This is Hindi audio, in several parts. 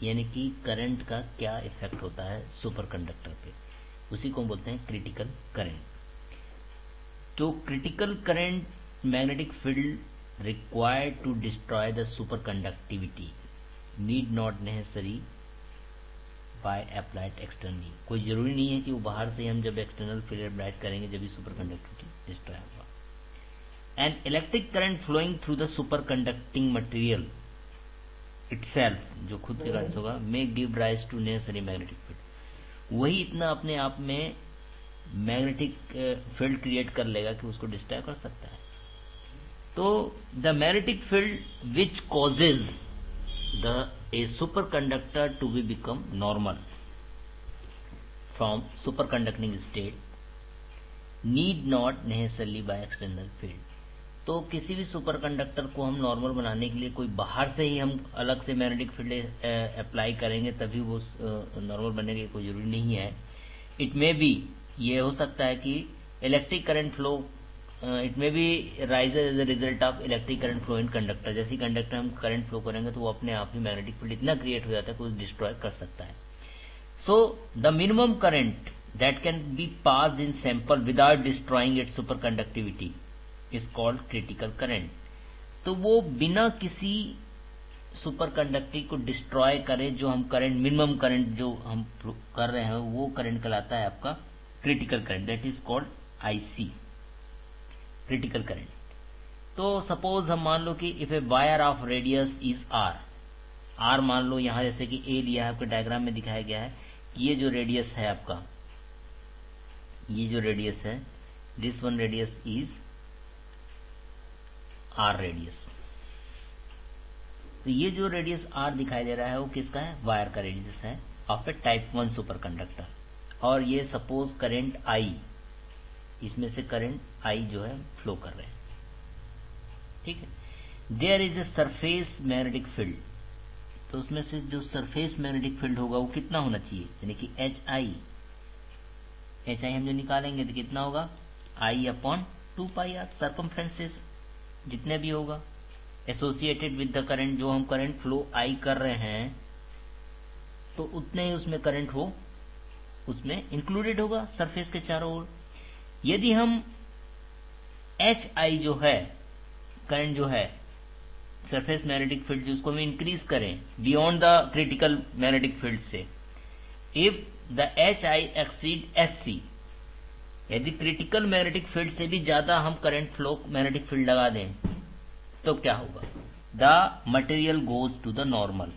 यानी कि करंट का क्या इफेक्ट होता है सुपर कंडक्टर पे, उसी को हम बोलते हैं क्रिटिकल करंट। तो critical current magnetic field required to destroy the super conductivity need not necessary by applied externally. कोई जरूरी नहीं है कि वो बाहर से हम जब एक्सटर्नल फील्ड अप्लाई करेंगे जब भी सुपर कंडक्टिविटी डिस्ट्रॉय होगा। An electric current flowing through the super conducting material itself, जो खुद के कारण होगा, may give rise to necessary magnetic field. वही इतना अपने आप में मैग्नेटिक फील्ड क्रिएट कर लेगा कि उसको डिस्ट्रॉय कर सकता है। तो the magnetic field which causes the a super conductor to be become normal from super conducting state need not necessarily by external field. तो किसी भी सुपर कंडक्टर को हम नॉर्मल बनाने के लिए कोई बाहर से ही हम अलग से मैग्नेटिक फील्ड अप्लाई करेंगे तभी वो नॉर्मल बनने की कोई जरूरी नहीं है। इट मे बी, ये हो सकता है कि electric current flow, it may be rise as a result of electric current flow in conductor. जैसे कंडक्टर हम करंट फ्लो करेंगे तो वो अपने आप ही मैग्नेटिक फील्ड इतना क्रिएट हो जाता है कि वो डिस्ट्रॉय कर सकता है। So the minimum current that can be pass in sample without destroying its super conductivity is called critical current. तो वो बिना किसी सुपर कंडक्टिव को डिस्ट्रॉय करे जो हम करंट, मिनिमम करंट जो हम कर रहे हैं वो करंट कहलाता है आपका critical current, that is called IC, critical current. तो सपोज हम मान लो कि if a wire of radius is R मान लो, यहां जैसे कि ए लिया है आपके डायग्राम में दिखाया गया है कि ये जो रेडियस है आपका, ये जो रेडियस है, this one radius is R radius. तो ये जो रेडियस आर दिखाई दे रहा है वो किसका है? वायर का रेडियस है of A type 1 super conductor. और ये सपोज करंट आई, इसमें से करंट आई जो है फ्लो कर रहे हैं, ठीक है। There is a surface magnetic field, तो उसमें से जो सरफेस मैग्नेटिक फील्ड होगा वो कितना होना चाहिए, यानी कि एच आई हम जो निकालेंगे तो कितना होगा, आई अपॉन 2 पाई आर, सर्कमफ्रेंसेस जितने भी होगा एसोसिएटेड विद द करंट, जो हम करंट फ्लो आई कर रहे हैं तो उतने ही उसमें करंट हो उसमें इंक्लूडेड होगा सरफेस के चारों ओर। यदि हम एच आई जो है करंट जो है सरफेस मैग्नेटिक फील्ड जिसको हम इंक्रीज करें beyond the critical magnetic field से, if the H I exceed H C, यदि क्रिटिकल मैग्नेटिक फील्ड से भी ज्यादा हम करंट फ्लो मैग्नेटिक फील्ड लगा दें तो क्या होगा, the material goes to the normal,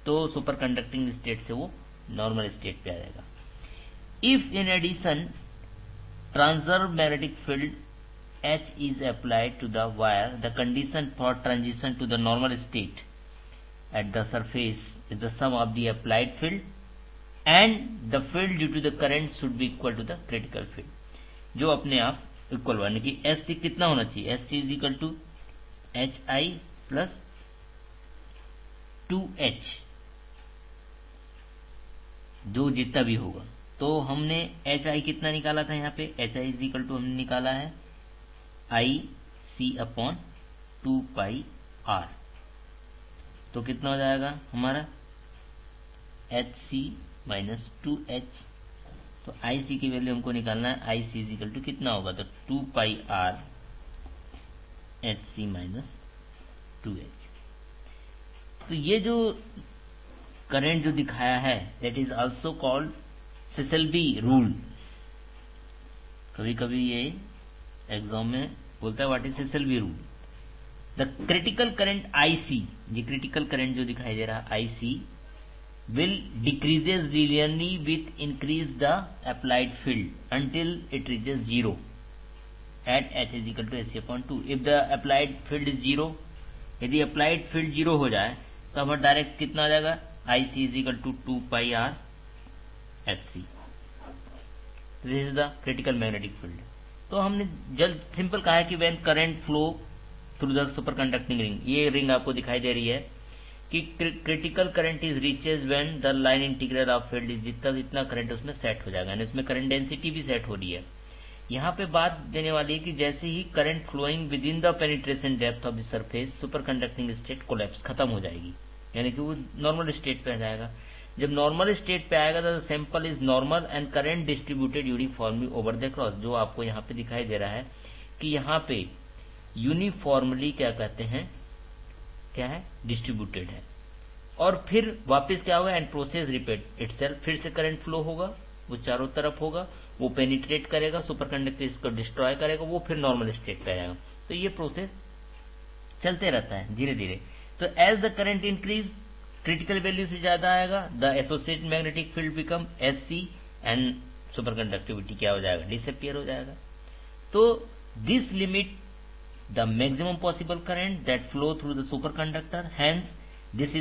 तो सुपर कंडक्टिंग स्टेट से वो नॉर्मल स्टेट पे आ जाएगा। If in addition transverse magnetic field H is applied to the wire, the condition for transition to the normal state at the surface is the sum of the applied field and the field due to the current should be equal to the critical field, जो अपने आप इक्वल यानी कि SC कितना होना चाहिए, SC is equal to HI plus 2H, जो जितना भी होगा। तो हमने HI कितना निकाला था यहाँ पे, HI is equal to हमने निकाला है I C upon 2 pi are, तो कितना हो जाएगा हमारा एच सी माइनस 2H। तो आई सी की वैल्यू हमको निकालना है, I C is equal to कितना होगा, तो 2 pi R H C minus 2H। तो ये जो करंट जो दिखाया है that is also called Silsbee rule. कभी कभी ये एग्जाम में बोलता है what is Silsbee rule. The critical current IC, ये क्रिटिकल करंट जो दिखाई दे रहा है IC will decreases linearly with increase the applied field until it reaches 0 at H is equal to SC upon 2। if the applied field is 0, यदि applied field 0 हो जाए तो हमारा डायरेक्ट कितना आ जाएगा, IC is equal to 2 pi R HC। this is the critical magnetic field। तो हमने जल्द सिंपल कहा है कि when current flow through the superconducting ring, ये रिंग आपको दिखाई दे रही है कि critical current is reaches when the line integral of field is, जितना करंट उसमें सेट हो जाएगा, इसमें करंट डेंसिटी भी सेट हो रही है। यहाँ पे बात देने वाली है कि जैसे ही current flowing within the penetration depth of the surface super conducting state collapse खत्म हो जाएगी। यानी कि वो नॉर्मल स्टेट पे आ जाएगा। जब नॉर्मल स्टेट पे आएगा तो sample is normal and current distributed uniformly over the cross. जो आपको यहाँ पे दिखाई दे रहा है कि यहाँ पे यूनिफॉर्मली क्या कहते हैं, क्या है, डिस्ट्रीब्यूटेड है। और फिर वापस क्या होगा, एंड प्रोसेस रिपीट इटसेल्फ, फिर से करंट फ्लो होगा, वो चारों तरफ होगा, वो पेनिट्रेट करेगा, सुपरकंडक्टर को डिस्ट्रॉय करेगा, वो फिर नॉर्मल स्टेट पे आएगा। तो ये प्रोसेस चलते रहता है धीरे धीरे। तो as the current increase, critical value से ज्यादा आएगा, the associated magnetic field become SC and superconductivity क्या हो जाएगा, डिसअपियर हो जाएगा। तो this limit the maximum possible current that flow through the superconductor, hence this is